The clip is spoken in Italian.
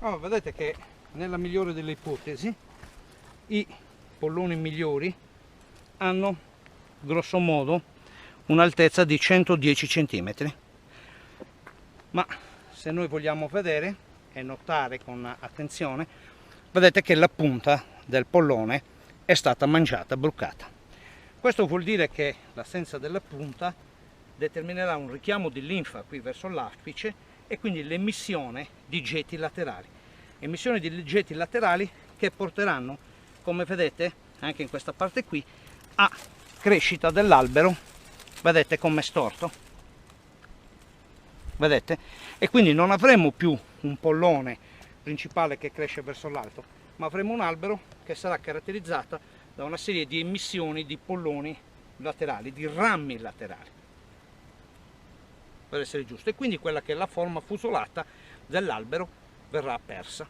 Allora, vedete che nella migliore delle ipotesi i polloni migliori hanno grosso modo un'altezza di 110 cm, ma se noi vogliamo vedere e notare con attenzione, vedete che la punta del pollone è stata mangiata, brucata. Questo vuol dire che l'assenza della punta determinerà un richiamo di linfa qui verso l'apice e quindi l'emissione di getti laterali. Emissioni di getti laterali che porteranno, come vedete anche in questa parte qui, a crescita dell'albero, vedete com'è storto, vedete? E quindi non avremo più un pollone principale che cresce verso l'alto, ma avremo un albero che sarà caratterizzato da una serie di emissioni di polloni laterali, di rami laterali, per essere giusto, e quindi quella che è la forma fusolata dell'albero verrà persa.